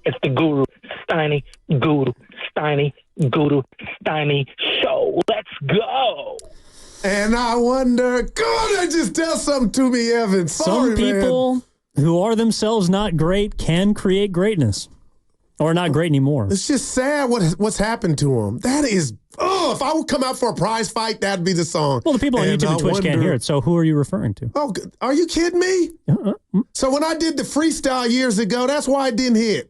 It's the Guru Steiny Guru Steiny Guru Steiny show. Let's go. And I wonder, go on and just tell something to me, Evan. Sorry, Some people who are themselves not great can create greatness. Or not great anymore. It's just sad what's happened to him. That is, if I would come out for a prize fight, that'd be the song. Well, the people on YouTube and Twitch can't hear it, so who are you referring to? Oh, are you kidding me? So when I did the freestyle years ago, that's why I didn't hit.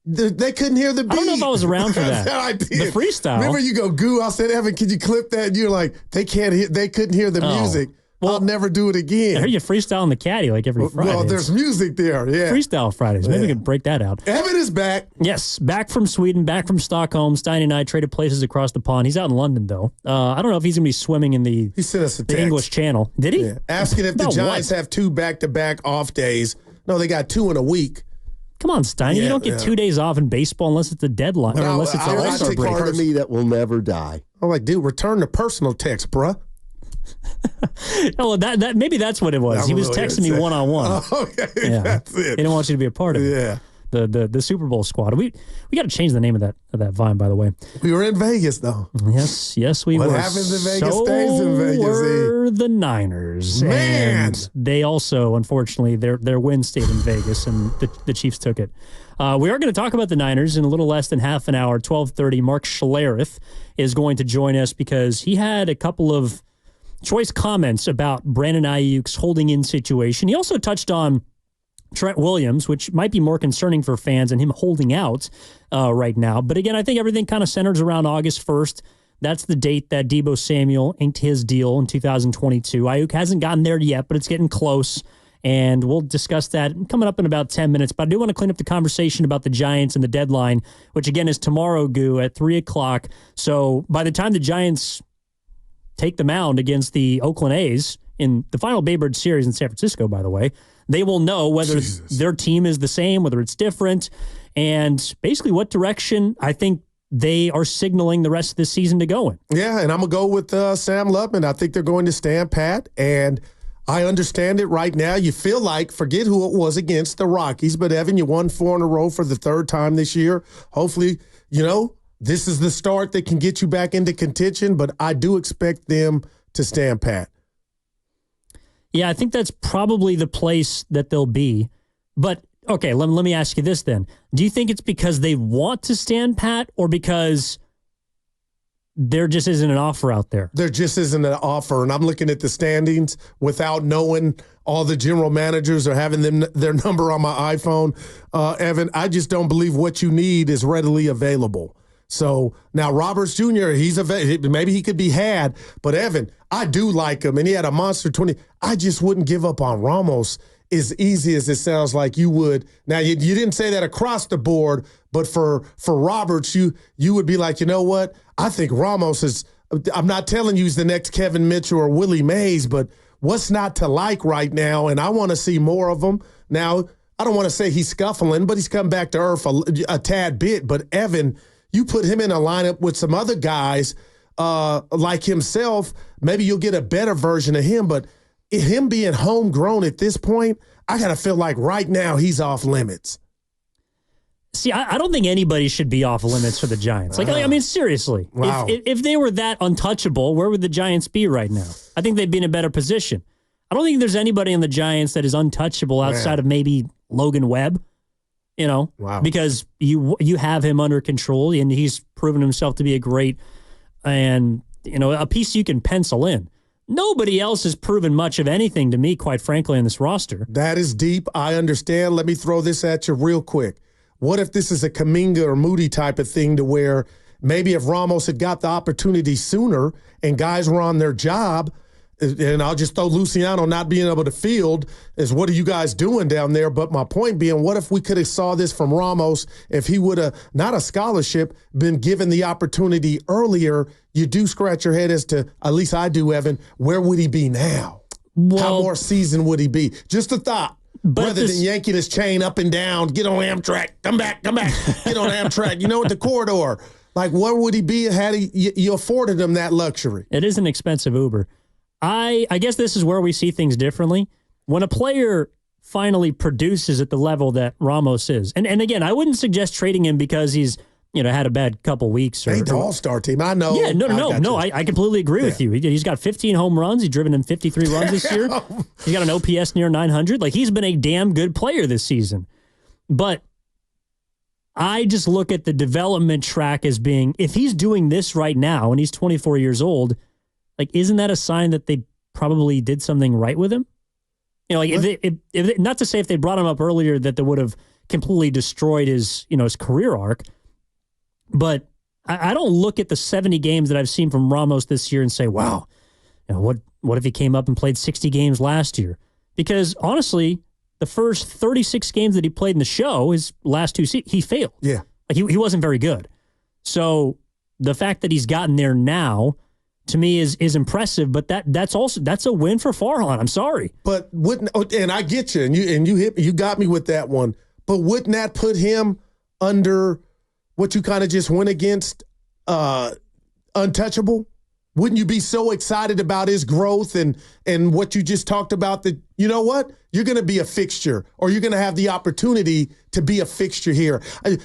They couldn't hear the beat. I don't know if I was around for that. I did. The freestyle. Remember you go, Goo, I said, Evan, can you clip that? And you're like, they couldn't hear the music. Well, I'll never do it again. I heard you freestyle in the caddy like every Friday. Well, there's music there, yeah. Freestyle Fridays. Maybe we can break that out. Evan is back. Yes, back from Sweden, back from Stockholm. Steiny and I traded places across the pond. He's out in London, though. I don't know if he's going to be swimming in the, he sent us a text. English Channel. Did he? Yeah. Asking if the Giants have 2 back-to-back off days. No, they got 2 in a week. Come on, Steiny. You don't get 2 days off in baseball unless it's a deadline or unless it's a All-Star break. Part of me that will never die. I'm like, dude, return the personal text, bruh. Oh, that maybe that's what it was. He was texting me one-on-one. Oh, okay, yeah. That's it. He didn't want you to be a part of it. Yeah. The Super Bowl squad. We got to change the name of that Vine, by the way. We were in Vegas, though. Yes, we were. What happens in Vegas stays in Vegas. Were the Niners. Man, and they also, unfortunately, their win stayed in Vegas, and the Chiefs took it. We are going to talk about the Niners in a little less than half an hour. 12:30. Mark Schlereth is going to join us because he had a couple of choice comments about Brandon Ayuk's holding in situation. He also touched on Trent Williams, which might be more concerning for fans and him holding out right now. But again, I think everything kind of centers around August 1st. That's the date that Deebo Samuel inked his deal in 2022. Ayuk hasn't gotten there yet, but it's getting close. And we'll discuss that coming up in about 10 minutes. But I do want to clean up the conversation about the Giants and the deadline, which again is tomorrow, Goo, at 3 o'clock. So by the time the Giants take the mound against the Oakland A's in the final Babe Ruth series in San Francisco, by the way, they will know whether their team is the same, whether it's different, and basically what direction I think they are signaling the rest of the season to go in. Yeah, and I'm going to go with Sam Lubman. I think they're going to stand pat, and I understand it right now. You feel like, forget who it was against the Rockies, but Evan, you won 4 in a row for the 3rd time this year. Hopefully, this is the start that can get you back into contention, but I do expect them to stand pat. Yeah, I think that's probably the place that they'll be. But, okay, let me ask you this then. Do you think it's because they want to stand pat or because there just isn't an offer out there? There just isn't an offer, and I'm looking at the standings without knowing all the general managers or having their number on my iPhone. Evan, I just don't believe what you need is readily available. So now Roberts Jr., maybe he could be had, but Evan, I do like him, and he had a monster 20. I just wouldn't give up on Ramos as easy as it sounds like you would. Now, you didn't say that across the board, but for Roberts, you would be like, you know what? I think Ramos is – I'm not telling you he's the next Kevin Mitchell or Willie Mays, but what's not to like right now, and I want to see more of him. Now, I don't want to say he's scuffling, but he's come back to earth a tad bit. But, Evan – you put him in a lineup with some other guys like himself, maybe you'll get a better version of him. But him being homegrown at this point, I got to feel like right now he's off limits. See, I don't think anybody should be off limits for the Giants. I mean, seriously. Wow. If they were that untouchable, where would the Giants be right now? I think they'd be in a better position. I don't think there's anybody in the Giants that is untouchable outside of maybe Logan Webb. Because you have him under control, and he's proven himself to be a great and, a piece you can pencil in. Nobody else has proven much of anything to me, quite frankly, in this roster. That is deep. I understand. Let me throw this at you real quick. What if this is a Kuminga or Moody type of thing to where maybe if Ramos had got the opportunity sooner and guys were on their job, and I'll just throw Luciano not being able to field is what are you guys doing down there? But my point being, what if we could have saw this from Ramos if he would have, not a scholarship, been given the opportunity earlier? You do scratch your head as to, at least I do, Evan, where would he be now? How more seasoned would he be? Just a thought. Rather than yanking his chain up and down, get on Amtrak, come back, get on Amtrak, the corridor. Like, where would he be had you afforded him that luxury? It is an expensive Uber. I guess this is where we see things differently. When a player finally produces at the level that Ramos is, and again, I wouldn't suggest trading him because he's had a bad couple weeks. Made the All-Star team. I know. Yeah, no. I completely agree with you. He's got 15 home runs. He's driven in 53 runs this year. He's got an OPS near 900. Like, he's been a damn good player this season. But I just look at the development track as being, if he's doing this right now and he's 24 years old, like, isn't that a sign that they probably did something right with him? If not to say if they brought him up earlier that they would have completely destroyed his career arc, but I don't look at the 70 games that I've seen from Ramos this year and say, wow, what if he came up and played 60 games last year? Because honestly, the first 36 games that he played in the show, his last two seasons, he failed. Yeah. Like, he wasn't very good. So the fact that he's gotten there now, to me, is impressive, but that's a win for Farhan. I'm sorry. But and I get you, and you got me with that one, but wouldn't that put him under what you kind of just went against, untouchable? Wouldn't you be so excited about his growth and what you just talked about that, you know what? You're going to be a fixture, or you're going to have the opportunity to be a fixture here.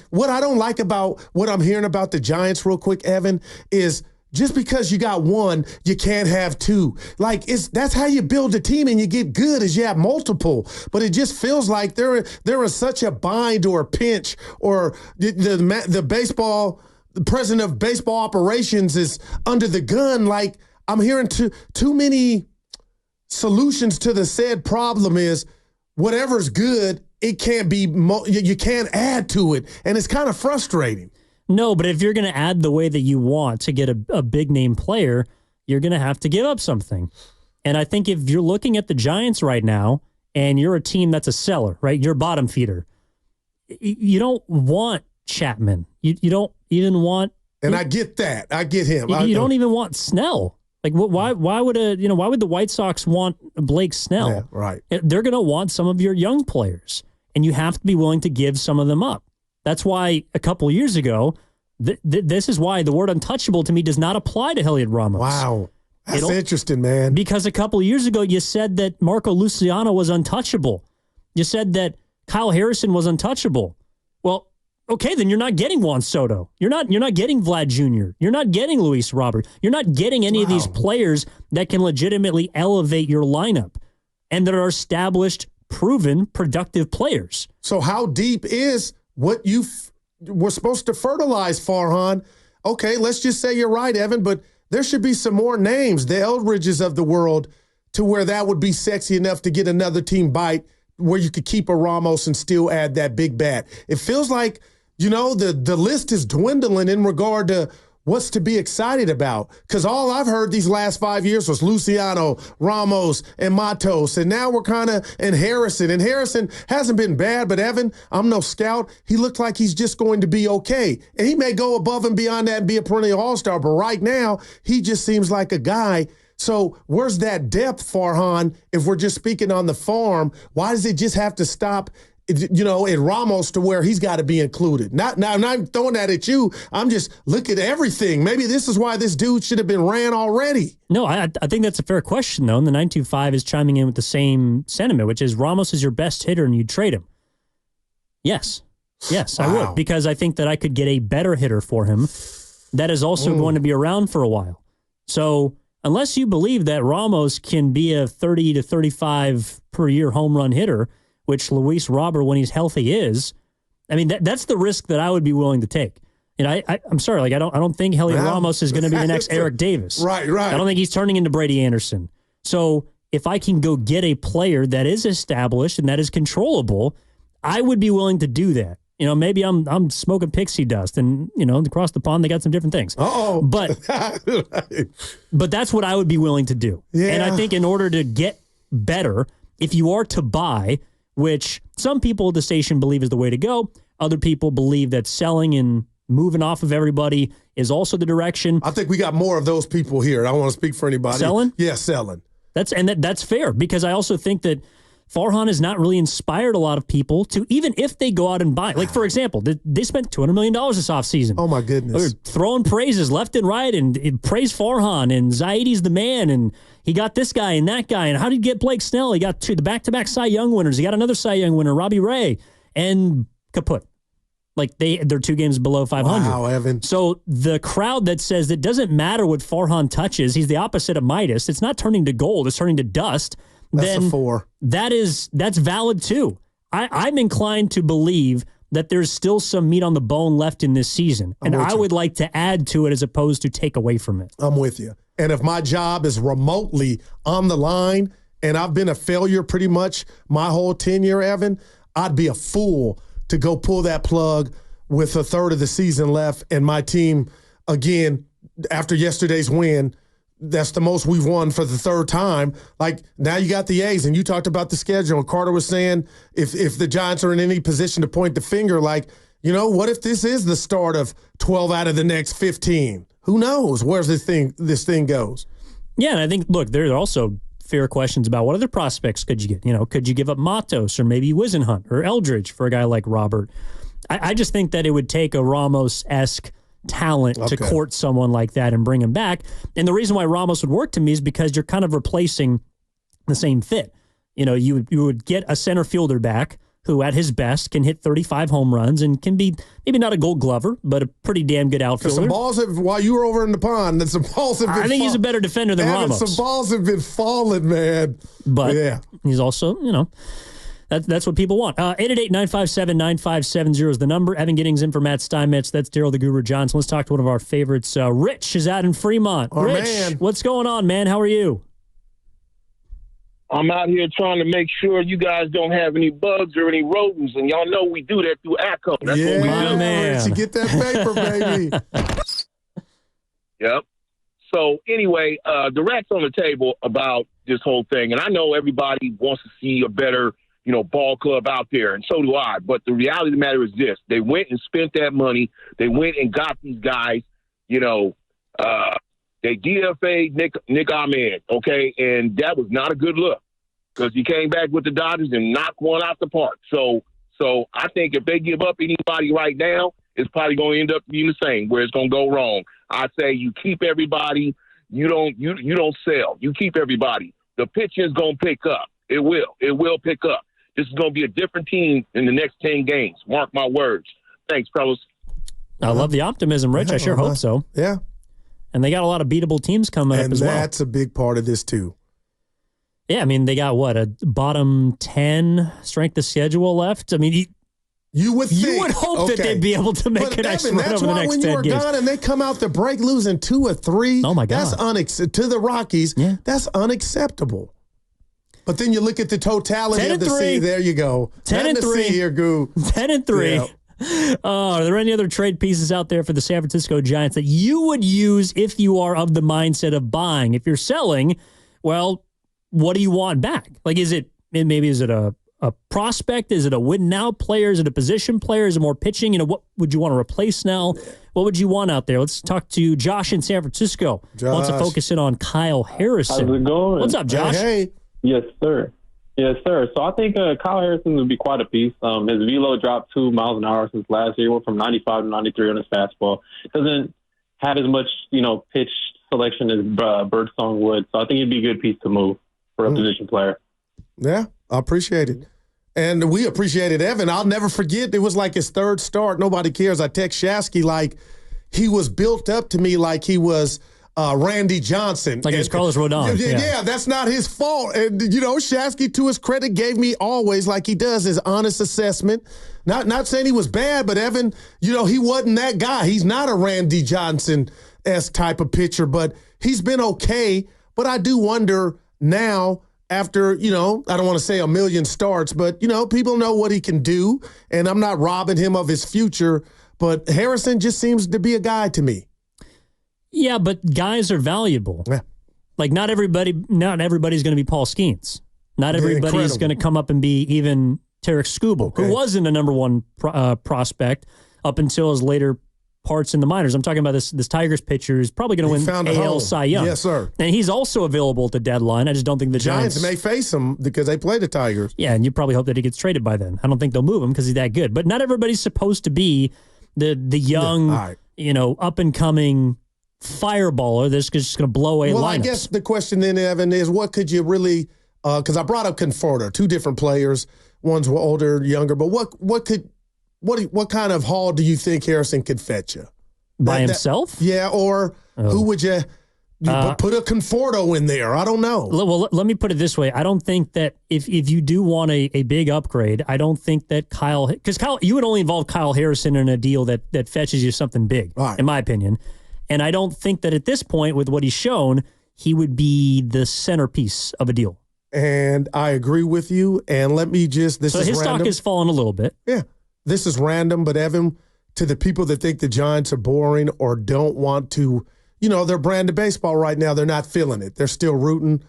What I don't like about what I'm hearing about the Giants real quick, Evan, is just because you got one, you can't have two. Like, that's how you build a team and you get good, is you have multiple. But it just feels like they're in such a bind or a pinch, or the baseball, the president of baseball operations is under the gun. Like, I'm hearing too many solutions to the said problem is whatever's good, it can't be, you can't add to it. And it's kind of frustrating. No, but if you're going to add the way that you want to get a big name player, you're going to have to give up something. And I think if you're looking at the Giants right now and you're a team that's a seller, right? You're a bottom feeder. You don't want Chapman. You don't even want. And I get that. I get him. You don't even want Snell. Like, why would the White Sox want Blake Snell? Yeah, right. They're going to want some of your young players, and you have to be willing to give some of them up. That's why a couple years ago, this is why the word untouchable to me does not apply to Heliot Ramos. Wow. That's interesting, man. Because a couple years ago, you said that Marco Luciano was untouchable. You said that Kyle Harrison was untouchable. Well, okay, then you're not getting Juan Soto. You're not getting Vlad Jr. You're not getting Luis Robert. You're not getting any of these players that can legitimately elevate your lineup and that are established, proven, productive players. So how deep is what you were supposed to fertilize, Farhan? Okay, let's just say you're right, Evan, but there should be some more names, the Eldridges of the world, to where that would be sexy enough to get another team bite where you could keep a Ramos and still add that big bat. It feels like, the list is dwindling in regard to what's to be excited about. Because all I've heard these last 5 years was Luciano, Ramos, and Matos. And now we're kind of in Harrison. And Harrison hasn't been bad, but Evan, I'm no scout. He looked like he's just going to be okay. And he may go above and beyond that and be a perennial all-star. But right now, he just seems like a guy. So where's that depth, Farhan, if we're just speaking on the farm? Why does it just have to stop at Ramos to where he's got to be included? I'm not throwing that at you. I'm just looking at everything. Maybe this is why this dude should have been ran already. No, I think that's a fair question, though. And the 925 is chiming in with the same sentiment, which is Ramos is your best hitter and you'd trade him. Yes, I would, because I think that I could get a better hitter for him that is also going to be around for a while. So unless you believe that Ramos can be a 30 to 35 per year home run hitter, which Luis Robert, when he's healthy, is, I mean, that's the risk that I would be willing to take. And I'm sorry, like I don't think Heliot Ramos is going to be the next Eric Davis. Right. I don't think he's turning into Brady Anderson. So if I can go get a player that is established and that is controllable, I would be willing to do that. Maybe I'm smoking pixie dust, and across the pond they got some different things. But that's what I would be willing to do. Yeah. And I think in order to get better, if you are to buy, which some people at the station believe is the way to go, other people believe that selling and moving off of everybody is also the direction. I think we got more of those people here. I don't want to speak for anybody. Selling? Yeah, selling. That's fair, because I also think that Farhan has not really inspired a lot of people to, even if they go out and buy. Like, for example, they spent $200 million this offseason. Oh, my goodness. They're throwing praises left and right and praise Farhan and Zaidi's the man. And he got this guy and that guy. And how did he get Blake Snell? He got the back-to-back Cy Young winners. He got another Cy Young winner, Robbie Ray, and kaput. Like they're 2 games below 500. Wow, Evan. So the crowd that says it doesn't matter what Farhan touches, he's the opposite of Midas. It's not turning to gold, it's turning to dust. That's then a 4. That's valid too. I'm inclined to believe that there's still some meat on the bone left in this season. And I would like to add to it as opposed to take away from it. I'm with you. And if my job is remotely on the line and I've been a failure pretty much my whole tenure, Evan, I'd be a fool to go pull that plug with a third of the season left and my team, again, after yesterday's win, that's the most we've won for the third time. Like, now you got the A's, and you talked about the schedule, and Carter was saying if the Giants are in any position to point the finger, like, you know, what if this is the start of 12 out of the next 15? Who knows where this thing goes? Yeah, and I think, look, there are also fair questions about what other prospects could you get? You know, could you give up Matos or maybe Wisenhunt or Eldridge for a guy like Robert? I just think that it would take a Ramos-esque talent to court someone like that and bring him back. And the reason why Ramos would work to me is because you're kind of replacing the same fit. You know, you would get a center fielder back who at his best can hit 35 home runs and can be maybe not a Gold Glover, but a pretty damn good outfielder. Some balls while you were over in the pond, some balls have been I think he's a better defender than Ramos. Some balls have been falling, man. But yeah, he's also, you know, that's what people want. 888-957-9570 is the number. Evan Giddings in for Matt Steinmetz. That's Daryl the Guru Johnson. Let's talk to one of our favorites. Rich is out in Fremont. Rich, man. What's going on, man? How are you? I'm out here trying to make sure you guys don't have any bugs or any rodents, and y'all know we do that through ACO. That's what we do. Man. Rich, you get that paper, baby. Yep. So anyway, the rat's on the table about this whole thing, and I know everybody wants to see a better, you know, ball club out there, and so do I. But the reality of the matter is this: they went and spent that money. They went and got these guys. You know, they DFA'd Nick Ahmed, okay, and that was not a good look because he came back with the Dodgers and knocked one out the park. So I think if they give up anybody right now, it's probably going to end up being the same, where it's going to go wrong. I say you keep everybody. You don't sell. You keep everybody. The pitching is going to pick up. It will. It will pick up. This is going to be a different team in the next 10 games. Mark my words. Thanks, fellas. I love the optimism, Rich. I sure hope so. Yeah. And they got a lot of beatable teams coming up as well. And that's a big part of this, too. Yeah, I mean, they got, what, a bottom 10 strength of schedule left? I mean, you would hope that they'd be able to make a nice run over the next 10 games. That's why when you were gone and they come out the break losing 2 or 3, oh my God, that's to the Rockies, that's unacceptable. But then you look at the totality of the season. There you go. 10-3 here, Goo. 10-3. Yeah. Are there any other trade pieces out there for the San Francisco Giants that you would use if you are of the mindset of buying? If you're selling, well, what do you want back? Like, is it a prospect? Is it a win now player? Is it a position player? Is it more pitching? You know, what would you want to replace now? What would you want out there? Let's talk to Josh in San Francisco. Wants to focus in on Kyle Harrison. How's it going? What's up, Josh? Hey. Yes, sir. Yes, sir. So I think Kyle Harrison would be quite a piece. His velo dropped 2 miles an hour since last year. Went from 95 to 93 on his fastball. Doesn't have as much, you know, pitch selection as Birdsong would. So I think it'd be a good piece to move for a position player. Yeah, I appreciate it. And we appreciated Evan. I'll never forget. It was like his 3rd start. Nobody cares. I text Shasky like he was built up to me like he was Randy Johnson. Like it's Carlos Rodon. Yeah, that's not his fault. And, you know, Shasky, to his credit, gave me always, like he does, his honest assessment. Not saying he was bad, but Evan, you know, he wasn't that guy. He's not a Randy Johnson-esque type of pitcher, but he's been okay. But I do wonder now, after, you know, I don't want to say a million starts, but, you know, people know what he can do, and I'm not robbing him of his future, but Harrison just seems to be a guy to me. Yeah, but guys are valuable. Yeah. Like, not everybody's going to be Paul Skeens. Not everybody's going to come up and be even Tarek Skubal, who wasn't a number 1 prospect up until his later parts in the minors. I'm talking about this Tigers pitcher who's probably going to win AL Cy Young. Yes, sir. And he's also available at the deadline. I just don't think the Giants may face him because they play the Tigers. Yeah, and you probably hope that he gets traded by then. I don't think they'll move him because he's that good. But not everybody's supposed to be the young, you know, up and coming fireballer that's just going to blow away Well, lineups. I guess the question then, Evan, is what could you really? Because I brought up Conforto, two different players. One's older, younger, but what kind of haul do you think Harrison could fetch you? By himself? Yeah, or who would you put a Conforto in there? I don't know. Well, let me put it this way. I don't think that if you do want a big upgrade, I don't think that because you would only involve Kyle Harrison in a deal that fetches you something big, right, in my opinion. And I don't think that at this point, with what he's shown, he would be the centerpiece of a deal. And I agree with you. And let me just, so his stock has fallen a little bit. Yeah. This is random, but Evan, to the people that think the Giants are boring or don't want to, their brand of baseball right now, they're not feeling it. They're still rooting.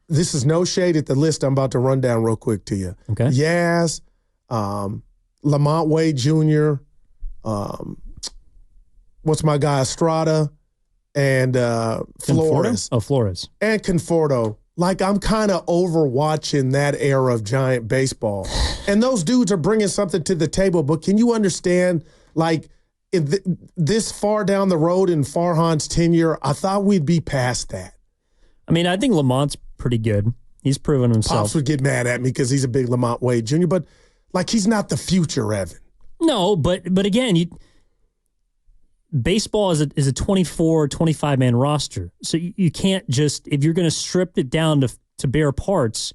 This is no shade at the list I'm about to run down real quick to you. Okay. Yaz, Lamont Wade Jr., what's my guy, Estrada, and Flores. Oh, Flores. And Conforto. Like, I'm kind of over watching that era of Giant baseball. And those dudes are bringing something to the table. But can you understand, like, this far down the road in Farhan's tenure, I thought we'd be past that. I mean, I think Lamont's pretty good. He's proven himself. Pops would get mad at me because he's a big Lamont Wade Jr., but, like, he's not the future, Evan. No, but again, baseball is a 24, 25-man roster. So you can't just, if you're going to strip it down to bare parts,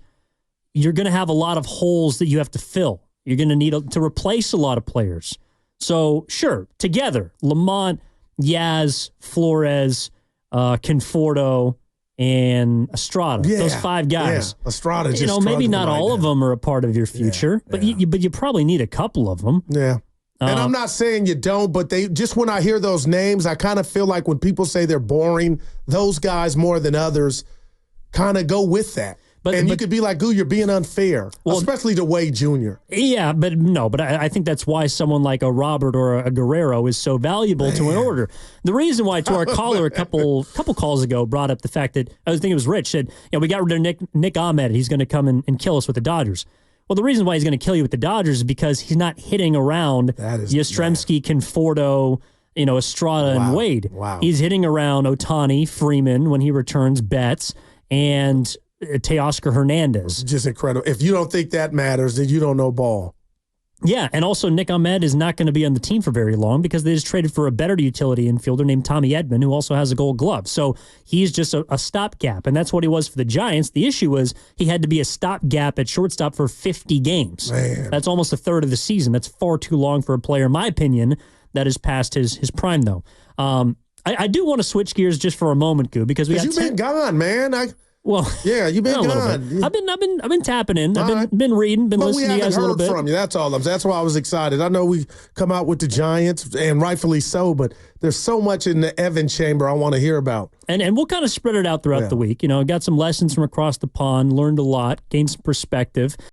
you're going to have a lot of holes that you have to fill. You're going to need to replace a lot of players. So, sure, together, Lamont, Yaz, Flores, Conforto, and Estrada. Yeah, those five guys. Yeah. Estrada just maybe not all of them are a part of your future, but you probably need a couple of them. Yeah. And I'm not saying you don't, but when I hear those names, I kind of feel like when people say they're boring, those guys more than others kind of go with that. But you could be like, "Ooh, you're being unfair," especially to Wade Jr. Yeah, but I think that's why someone like a Robert or a Guerrero is so valuable to an order. The reason why, to our caller a couple calls ago, brought up the fact that, I think it was Rich, said, we got rid of Nick Ahmed. He's going to come and kill us with the Dodgers. Well, the reason why he's going to kill you with the Dodgers is because he's not hitting around Yastrzemski, Conforto, Estrada, and Wade. Wow. He's hitting around Ohtani, Freeman when he returns, Betts, and Teoscar Hernandez. It's just incredible. If you don't think that matters, then you don't know ball. Yeah, and also Nick Ahmed is not going to be on the team for very long because they just traded for a better utility infielder named Tommy Edman, who also has a Gold Glove. So he's just a stopgap, and that's what he was for the Giants. The issue was he had to be a stopgap at shortstop for 50 games. Man. That's almost a third of the season. That's far too long for a player, in my opinion, that is past his prime, though. I do want to switch gears just for a moment, Goo, because you've been gone, man. Yeah, you've been gone. I've been tapping in. I've been reading, been listening to you guys a little bit. We haven't heard from you. That's all. That's why I was excited. I know we come out with the Giants, and rightfully so, but there's so much in the Evan chamber I want to hear about. And we'll kind of spread it out throughout the week. Got some lessons from across the pond, learned a lot, gained some perspective.